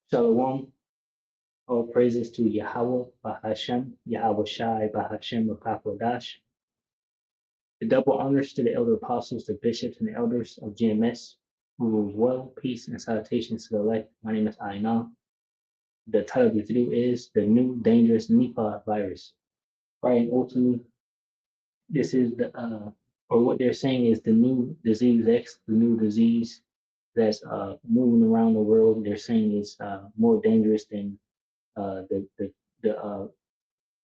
Shalom, all praises to Yahweh, Bahashem, Yahweh Shai, Bahashem, Rakakwadash. The double honors to the elder apostles, the bishops, and the elders of GMS, who rule well, peace, and salutations to the elect. My name is Aina. The title of the video is The New Dangerous NIPAH Virus. Right, and ultimately, this is or what they're saying is the new disease X, the new disease that's moving around the world. They're saying is more dangerous than the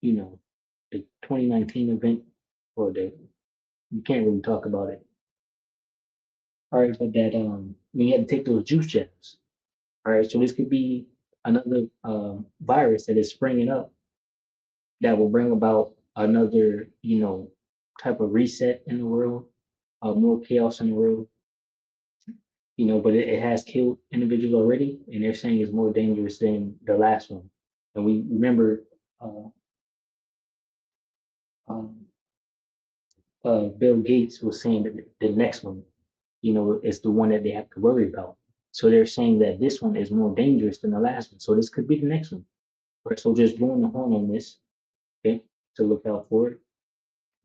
you know, the 2019 event, or the you can't really talk about it. All right, but that we had to take those juice jabs. All right, so this could be another virus that is springing up that will bring about another, type of reset in the world, more chaos in the world. But it has killed individuals already, and they're saying it's more dangerous than the last one. And we remember uh, um, Bill Gates was saying that the next one, is the one that they have to worry about. So they're saying that this one is more dangerous than the last one. So this could be the next one. Right. So just blowing the horn on this, okay, to look out for it.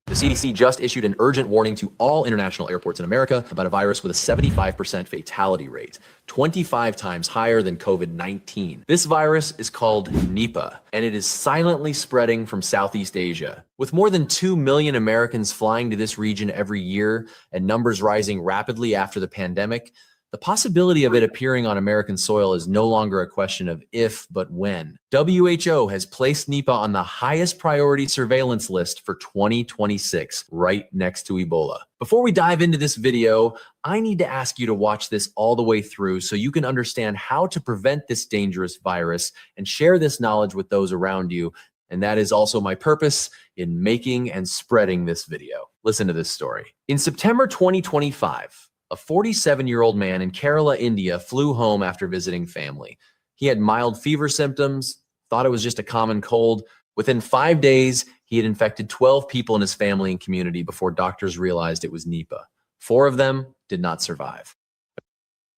The CDC just issued an urgent warning to all international airports in America about a virus with a 75% fatality rate, 25 times higher than COVID-19. This virus is called NIPAH, and it is silently spreading from Southeast Asia. With more than 2 million Americans flying to this region every year and numbers rising rapidly after the pandemic, the possibility of it appearing on American soil is no longer a question of if, but when. WHO has placed NIPAH on the highest priority surveillance list for 2026, right next to Ebola. Before we dive into this video, I need to ask you to watch this all the way through so you can understand how to prevent this dangerous virus and share this knowledge with those around you. And that is also my purpose in making and spreading this video. Listen to this story. In September 2025, a 47-year-old man in Kerala, India, flew home after visiting family. He had mild fever symptoms, thought it was just a common cold. Within 5 days, he had infected 12 people in his family and community before doctors realized it was NIPAH. 4 of them did not survive.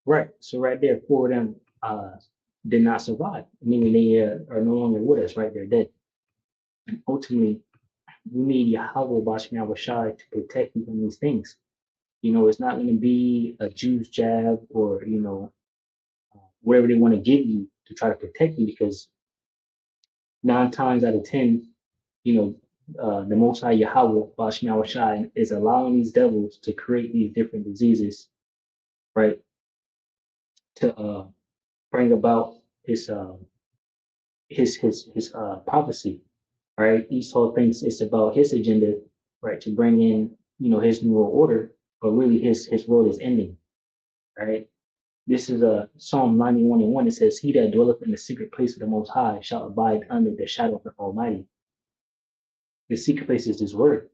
Right. So right there, 4 of them did not survive, meaning they are no longer with us. Right, they're dead. And ultimately, we need Yahweh Bashmi Shai to protect you from these things. It's not going to be a juice jab or whatever they want to give you to try to protect you, because 9 times out of 10, you know, the Most High Yahweh, Bashmi Shai, is allowing these devils to create these different diseases, right? To bring about his prophecy, right? Esau thinks it's about his agenda, right, to bring in his new world order, but really his world is ending, right? This is a Psalm 91:1. It says, "He that dwelleth in the secret place of the Most High shall abide under the shadow of the Almighty." The secret place is this word,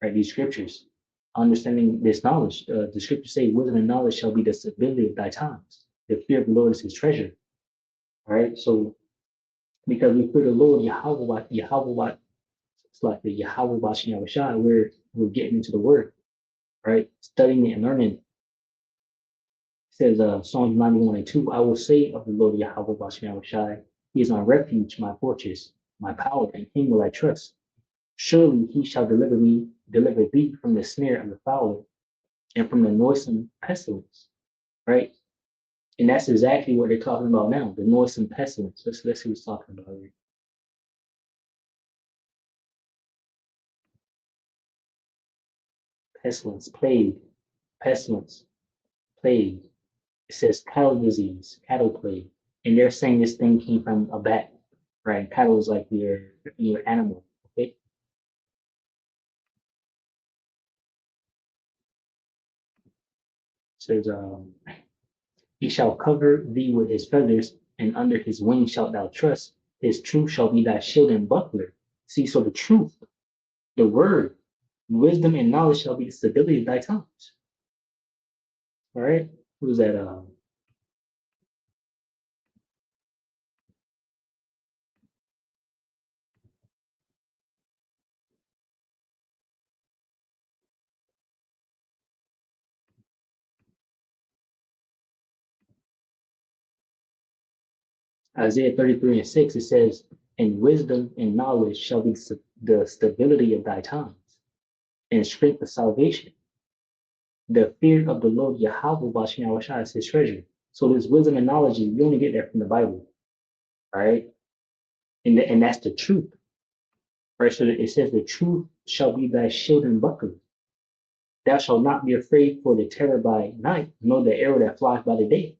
right? These scriptures. Understanding this knowledge, the scriptures say, "Wisdom and knowledge shall be the stability of thy times. The fear of the Lord is his treasure." All right. So because we fear the Lord, Yahweh, it's like the Yahweh Bashin Yahushua, we're getting into the word, right? Studying it and learning. It says Psalms 91:2, "I will say of the Lord Yahweh Bashin Yahushua, he is my refuge, my fortress, my power, and him will I trust. Surely he shall deliver thee from the snare of the fowler and from the noisome pestilence," right? And that's exactly what they're talking about now, the noisome pestilence. Let's see what's talking about here. Pestilence, plague, pestilence, plague. It says cattle disease, cattle plague. And they're saying this thing came from a bat, right? Cattle is like your animal, okay? It says, he shall cover thee with his feathers, and under his wings shalt thou trust. His truth shall be thy shield and buckler. See, so the truth, the word, wisdom and knowledge shall be the stability of thy times. All right? Who's that? Isaiah 33:6, it says, and wisdom and knowledge shall be the stability of thy times, and strength of salvation. The fear of the Lord Yahweh Bashim is his treasure. So this wisdom and knowledge, you only get that from the Bible, all right? And that's the truth, right? So it says, the truth shall be thy shield and buckler. Thou shalt not be afraid for the terror by night, nor the arrow that flies by the day,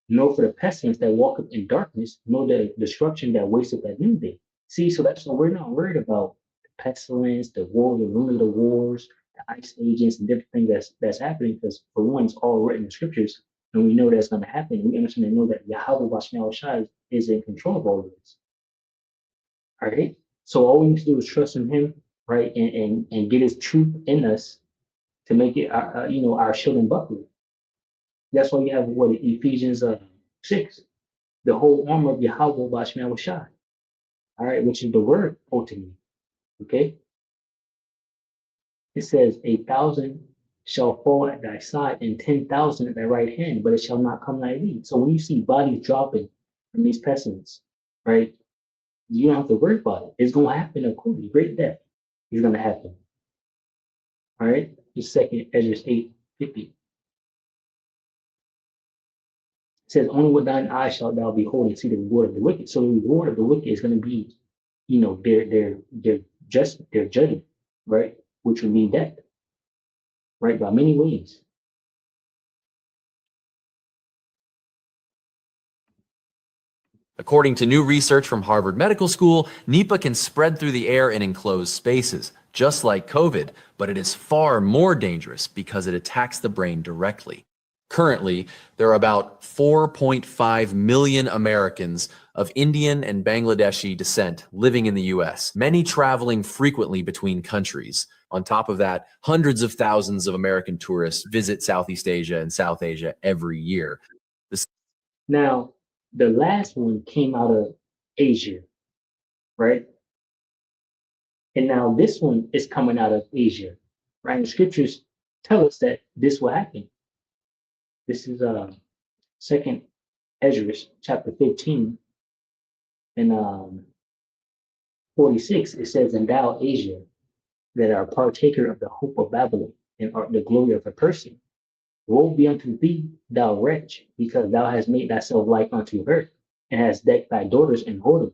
nor for the pestilence that walketh in darkness, nor the destruction that wasteth at noonday. See, so that's what we're not worried about. The pestilence, the war, the rumor of the wars, the ice agents, and different things that's happening, because for one, it's all written in scriptures, and we know that's going to happen. We understand and know that Yahweh Bashmal Shai is in control of all of this. All right. So all we need to do is trust in him, right? And get his truth in us to make it our, our shield and buckler. That's why you have what Ephesians 6, the whole armor of Yahweh Bashman Shai, all right, which is the word ultimately. Okay. It says, 1,000 shall fall at thy side and 10,000 at thy right hand, but it shall not come nigh thee. So when you see bodies dropping from these pestilence, right, you don't have to worry about it. It's going to happen accordingly. Great death is going to happen. All right. The second Ezra 8:50. It says, only with thine eyes shalt thou behold and see the reward of the wicked. So the reward of the wicked is going to be, their judgment, right? Which would mean death, right? By many ways. According to new research from Harvard Medical School, NIPAH can spread through the air in enclosed spaces, just like COVID, but it is far more dangerous because it attacks the brain directly. Currently, there are about 4.5 million Americans of Indian and Bangladeshi descent living in the US, many traveling frequently between countries. On top of that, hundreds of thousands of American tourists visit Southeast Asia and South Asia every year. Now, the last one came out of Asia, right? And now this one is coming out of Asia, right? And the scriptures tell us that this will happen. This is Second Ezra chapter 15 and 46. It says, and thou, Asia, that are partaker of the hope of Babylon and art the glory of a person. Woe be unto thee, thou wretch, because thou hast made thyself like unto her, and hast decked thy daughters in whoredom,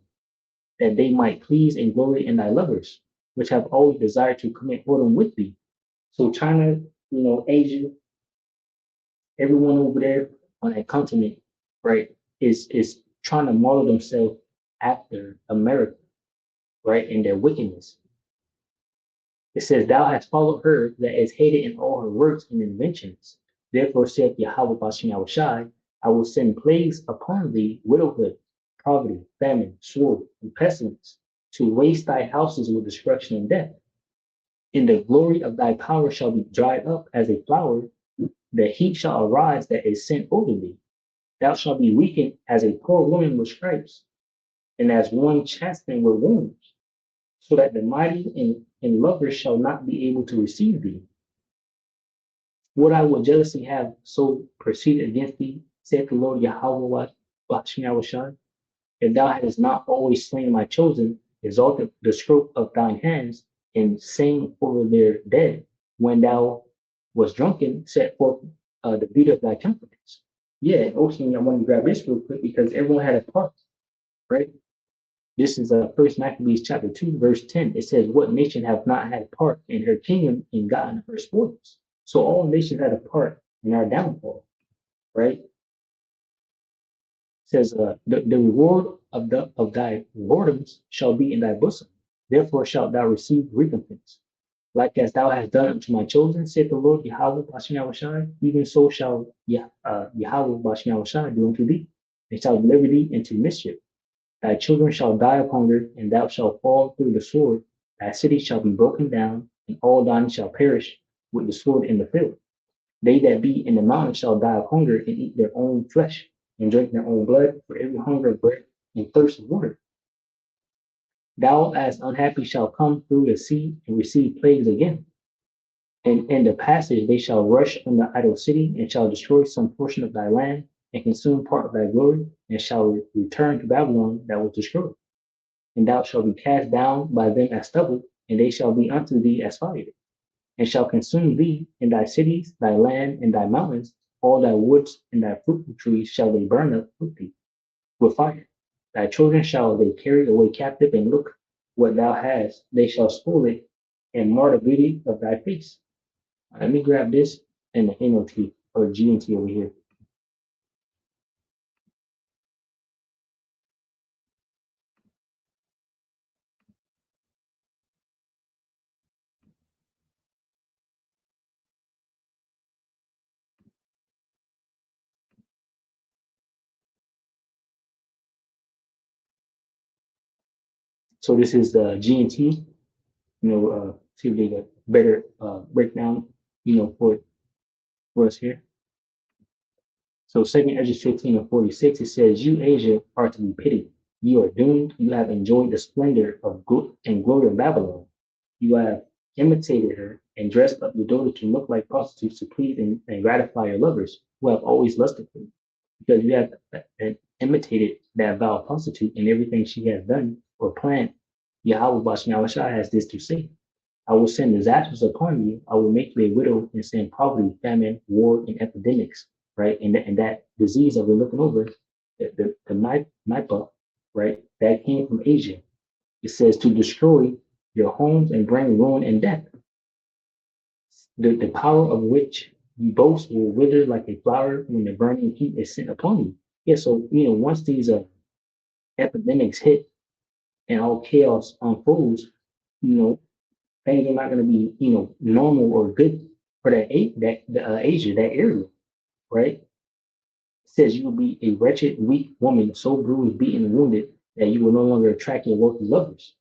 that they might please and glory in thy lovers, which have always desired to commit whoredom with thee. So China, Asia, everyone over there on that continent, right, is trying to model themselves after America, right, in their wickedness. It says, thou hast followed her that is hated in all her works and inventions. Therefore saith Yahweh Bashim Yahushai, I will send plagues upon thee, widowhood, poverty, famine, sword, and pestilence, to waste thy houses with destruction and death. And the glory of thy power shall be dried up as a flower, the heat shall arise that is sent over thee. Thou shalt be weakened as a poor woman with stripes, and as one chastened with wounds, so that the mighty and lovers shall not be able to receive thee. What I would jealously have so proceeded against thee, saith the Lord Yahweh Bashim, if thou hadst not always slain my chosen, exalted the stroke of thine hands, and sang over their dead, when thou was drunken, set forth the beauty of thy temperance. Yeah, ultimately, I want to grab this real quick because everyone had a part, right? This is First Maccabees chapter 2, verse 10. It says, what nation have not had part in her kingdom and gotten her spoils? So all nations had a part in our downfall, right? It says, the reward of thy whoredoms shall be in thy bosom. Therefore shalt thou receive recompense. Like as thou hast done unto my chosen, saith the Lord Yahweh Bashim Yahushai, even so shall Yahweh Bashim Yahushai do unto thee, and shall deliver thee into mischief. Thy children shall die of hunger, and thou shalt fall through the sword. Thy city shall be broken down, and all thine shall perish with the sword in the field. They that be in the mountains shall die of hunger and eat their own flesh, and drink their own blood, for every hunger of bread and thirst of water. Thou as unhappy shall come through the sea and receive plagues again. And in the passage they shall rush on the idle city, and shall destroy some portion of thy land, and consume part of thy glory, and shall return to Babylon that was destroyed. And thou shalt be cast down by them as stubble, and they shall be unto thee as fire, and shall consume thee in thy cities, thy land, and thy mountains, all thy woods and thy fruitful trees shall they burn up with thee with fire. Thy children shall they carry away captive, and look what thou hast, they shall spoil it, and mar the beauty of thy face. Let me grab this and the NOT or GNT over here. So this is the GNT, see if they get better breakdown, for us here. So Second Ezra 15 and 46, it says, You Asia are to be pitied. You are doomed. You have enjoyed the splendor and glory of Babylon. You have imitated her and dressed up your daughter to look like prostitutes to please and gratify your lovers who have always lusted for you. Because you have imitated that vile prostitute in everything she has done or planned. Yahweh Bashmawashah has this to say. I will send disasters upon you. I will make you a widow and send poverty, famine, war, and epidemics, right? And that disease that we're looking over, the NIPAH, right? That came from Asia. It says to destroy your homes and bring ruin and death. The power of which you boast will wither like a flower when the burning heat is sent upon you. Yeah, so once these epidemics hit and all chaos unfolds, you know, things are not going to be, normal or good for Asia, that area, right? It says you will be a wretched, weak woman, so bruised, beaten, and wounded that you will no longer attract your wealthy lovers,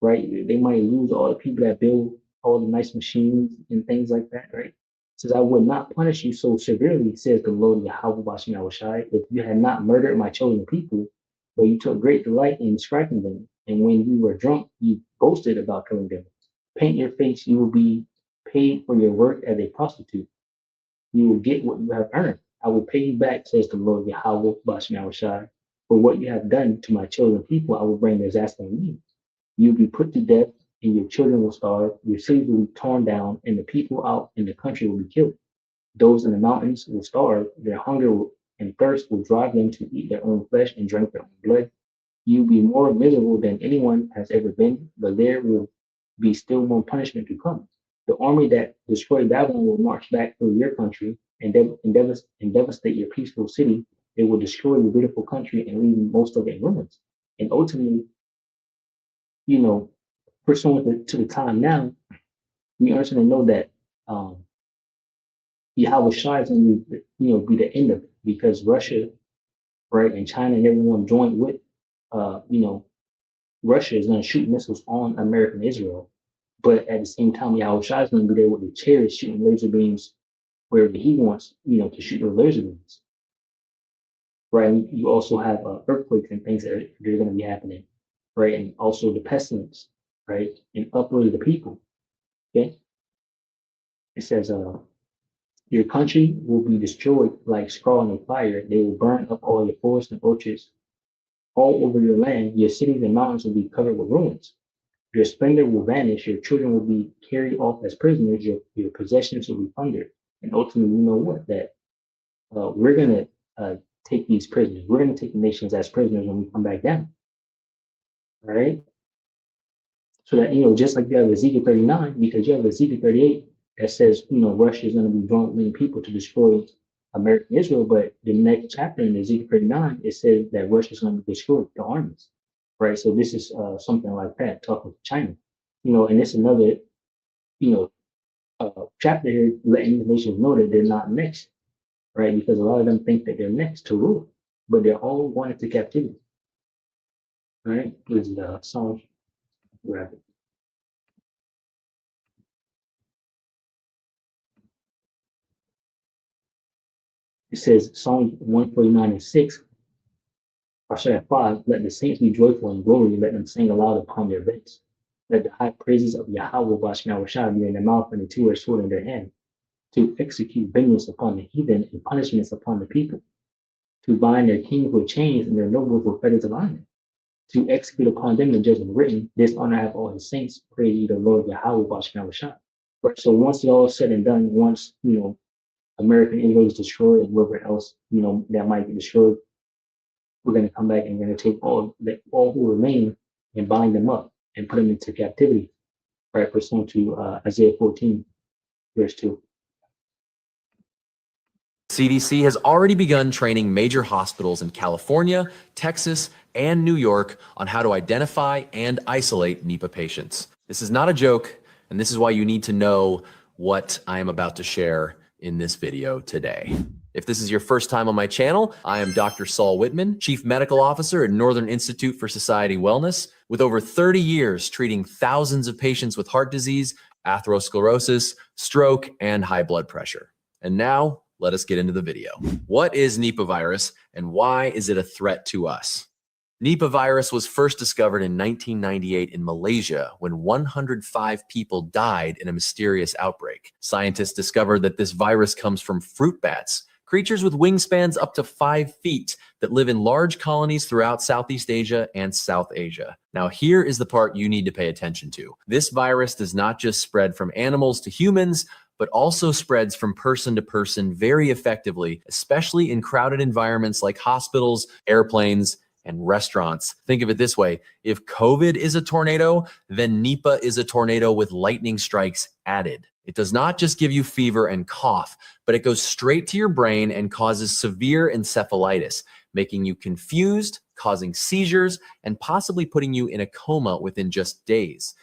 right? They might lose all the people that build all the nice machines and things like that, right? It says, I would not punish you so severely, says the Lord Yahweh Bashim Yahushai, if you had not murdered my chosen people, but you took great delight in striking them. And when you were drunk, you boasted about killing them. Paint your face, you will be paid for your work as a prostitute. You will get what you have earned. I will pay you back, says the Lord Yahweh Bashim Yahushai. For what you have done to my chosen people, I will bring disaster on you. You will be put to death, and your children will starve. Your cities will be torn down, and the people out in the country will be killed. Those in the mountains will starve. Their and thirst will drive them to eat their own flesh and drink their own blood. You will be more miserable than anyone has ever been, but there will be still more punishment to come. The army that destroyed Babylon will march back through your country and devastate your peaceful city. They will destroy your beautiful country and leave most of it in ruins. And ultimately, you know, pursuant to the time now, we understand and know that Yahweh Shai is going to be the end of it because Russia, right, and China and everyone joined with, Russia is going to shoot missiles on America and Israel. But at the same time, Yahweh Shai is going to be there with the chariots shooting laser beams wherever he wants, to shoot those laser beams. Right. And you also have earthquakes and things that are going to be happening. Right. And also the pestilence, right, and uproar of the people. Okay. It says, your country will be destroyed like straw in a fire. They will burn up all your forests and orchards all over your land. Your cities and mountains will be covered with ruins. Your splendor will vanish. Your children will be carried off as prisoners. Your possessions will be plundered. And ultimately, you know what? That we're going to take these prisoners. We're going to take the nations as prisoners when we come back down. All right. So that, just like you have Ezekiel 39, because you have Ezekiel 38 that says, Russia is going to be drawing many people to destroy American Israel. But the next chapter in Ezekiel 39, it says that Russia is going to destroy the armies. Right. So this is something like that, talking to China, and it's another, chapter here letting the nations know that they're not next. Right. Because a lot of them think that they're next to rule, but they're all going into captivity. Right. This is the Psalm. Right. It says Psalm 149 and 6, or sorry, 5, let the saints be joyful and glory, let them sing aloud upon their beds. Let the high praises of Yahweh Bashmawashah be in their mouth and the two-edged sword in their hand, to execute vengeance upon the heathen and punishments upon the people. to bind their kings with chains and their nobles with fetters of iron, to execute upon them the judgment written, this honor have all his saints, praise ye the Lord Yahweh Bashkan Rashad. Right. So once it all is said and done, once American Israel is destroyed and wherever else, that might be destroyed, we're gonna come back and we're gonna take all who remain and bind them up and put them into captivity, right? Pursuant to Isaiah 14, verse 2. CDC has already begun training major hospitals in California, Texas, and New York on how to identify and isolate NIPAH patients. This is not a joke, and this is why you need to know what I am about to share in this video today. If this is your first time on my channel, I am Dr. Saul Whitman, Chief Medical Officer at Northern Institute for Society Wellness, with over 30 years treating thousands of patients with heart disease, atherosclerosis, stroke, and high blood pressure. And now, let us get into the video. What is Nipah virus and why is it a threat to us? Nipah virus was first discovered in 1998 in Malaysia when 105 people died in a mysterious outbreak. Scientists discovered that this virus comes from fruit bats, creatures with wingspans up to 5 feet that live in large colonies throughout Southeast Asia and South Asia. Now, here is the part you need to pay attention to. This virus does not just spread from animals to humans, but also spreads from person to person very effectively, especially in crowded environments like hospitals, airplanes, and restaurants. Think of it this way. If COVID is a tornado, then Nipah is a tornado with lightning strikes added. It does not just give you fever and cough, but it goes straight to your brain and causes severe encephalitis, making you confused, causing seizures, and possibly putting you in a coma within just days.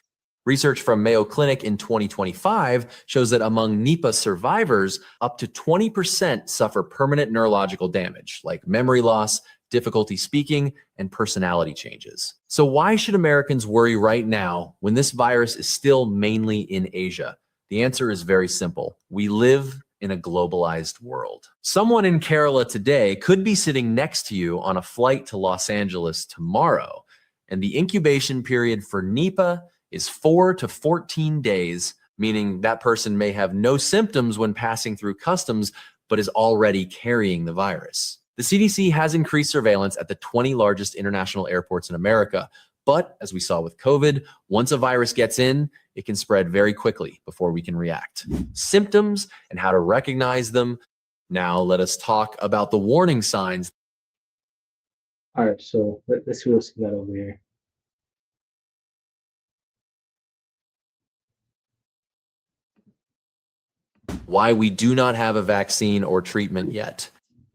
Research from Mayo Clinic in 2025 shows that among Nipah survivors, up to 20% suffer permanent neurological damage, like memory loss, difficulty speaking, and personality changes. So why should Americans worry right now when this virus is still mainly in Asia? The answer is very simple. We live in a globalized world. Someone in Kerala today could be sitting next to you on a flight to Los Angeles tomorrow, and the incubation period for Nipah is 4 to 14 days, meaning that person may have no symptoms when passing through customs, but is already carrying the virus. The CDC has increased surveillance at the 20 largest international airports in America. But as we saw with COVID, once a virus gets in, it can spread very quickly before we can react. Symptoms and how to recognize them. Now let us talk about the warning signs. All right, so let's see what we got over here. Why we do not have a vaccine or treatment yet.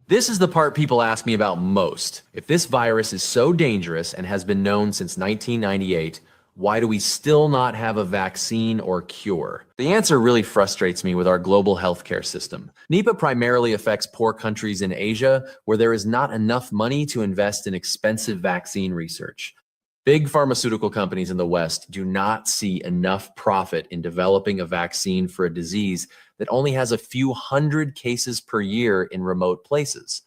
This is the part people ask me about most. If this virus is so dangerous and has been known since 1998, why do we still not have a vaccine or cure? The answer really frustrates me with our global healthcare system. Nipah primarily affects poor countries in Asia where there is not enough money to invest in expensive vaccine research. Big pharmaceutical companies in the West do not see enough profit in developing a vaccine for a disease that only has a few hundred cases per year in remote places.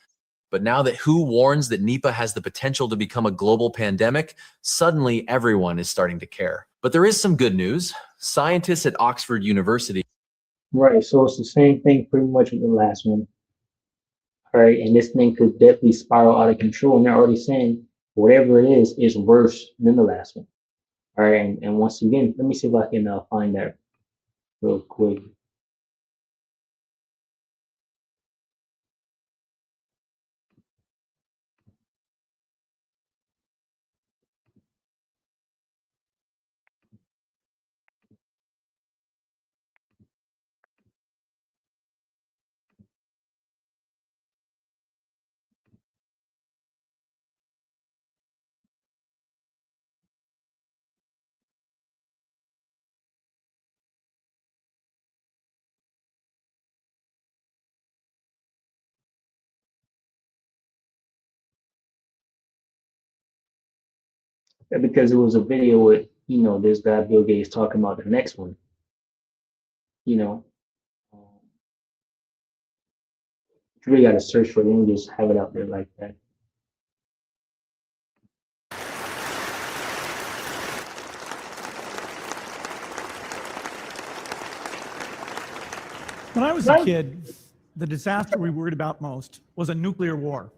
But now that WHO warns that Nipah has the potential to become a global pandemic, suddenly everyone is starting to care. But there is some good news. Scientists at Oxford University. Right, so it's the same thing pretty much with the last one. All right, and this thing could definitely spiral out of control. And they're already saying whatever it is worse than the last one. All right, and once again, let me see if I can find that real quick. Because it was a video with, this guy Bill Gates talking about the next one. You know, you really got to search for it and just have it out there like that. When I was a kid, the disaster we worried about most was a nuclear war.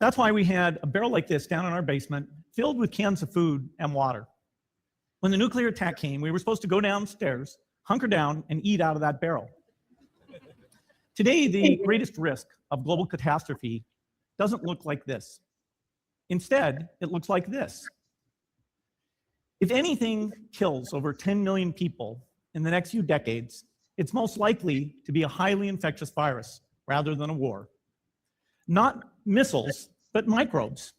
That's why we had a barrel like this down in our basement filled with cans of food and water. When the nuclear attack came, we were supposed to go downstairs, hunker down, and eat out of that barrel. Today, the greatest risk of global catastrophe doesn't look like this. Instead, it looks like this. If anything kills over 10 million people in the next few decades, it's most likely to be a highly infectious virus rather than a war. Not missiles, but microbes.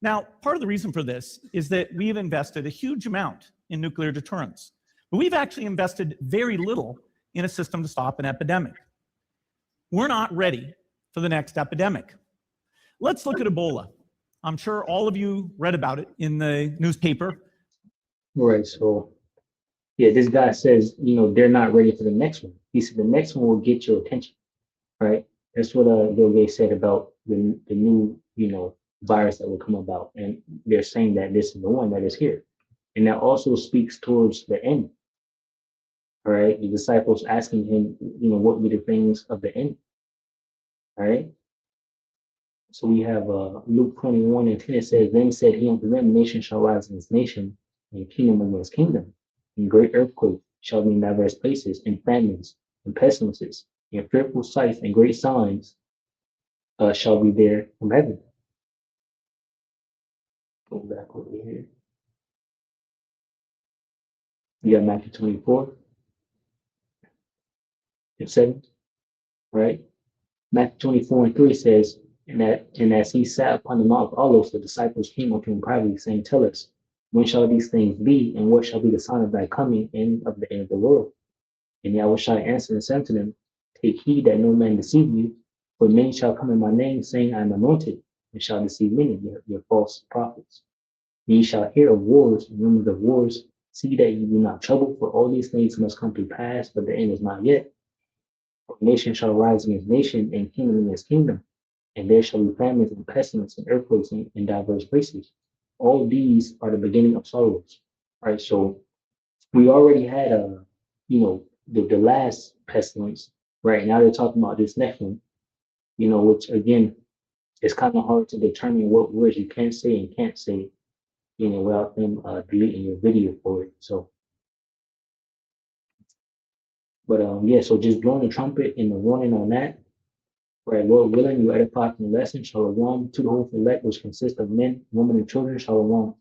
Now, part of the reason for this is that we've invested a huge amount in nuclear deterrence, but we've actually invested very little in a system to stop an epidemic. We're not ready for the next epidemic. Let's look at Ebola. I'm sure all of you read about it in the newspaper. Right. So, yeah, this guy says, they're not ready for the next one. He said the next one will get your attention, right? That's what Bill said about the new, virus that will come about. And they're saying that this is the one that is here. And that also speaks towards the end, all right? The disciples asking him, what be the things of the end, all right? So we have Luke 21:10. It says, then said he unto them, nation shall rise against nation, and kingdom against kingdom. And great earthquake shall be in diverse places, and famines, and pestilences, and fearful sights, and great signs shall be there from heaven. Go back over here. You got Matthew 24:7, right? Matthew 24:3 says, and as he sat upon the Mount of Olives, the disciples came up to him privately, saying, tell us, when shall these things be, and what shall be the sign of thy coming and of the end of the world? And Yahushua answered and said to them, take heed that no man deceive you, for many shall come in my name, saying, I am anointed, and shall deceive many, your false prophets. And ye shall hear of wars and rumors of wars. See that ye be not troubled, for all these things must come to pass, but the end is not yet. For nation shall rise against nation, and kingdom against kingdom. And there shall be famines and pestilence and earthquakes in diverse places. All these are the beginning of sorrows. Right. So we already had the last pestilence. Right now they're talking about this next one. Which again, it's kind of hard to determine what words you can say and can't say. Without them deleting your video for it. So, but yeah. So just blowing the trumpet and the warning on that. Right, Lord willing, you edify from the lesson, shalom, to the whole elect, which consists of men, women, and children, shalom.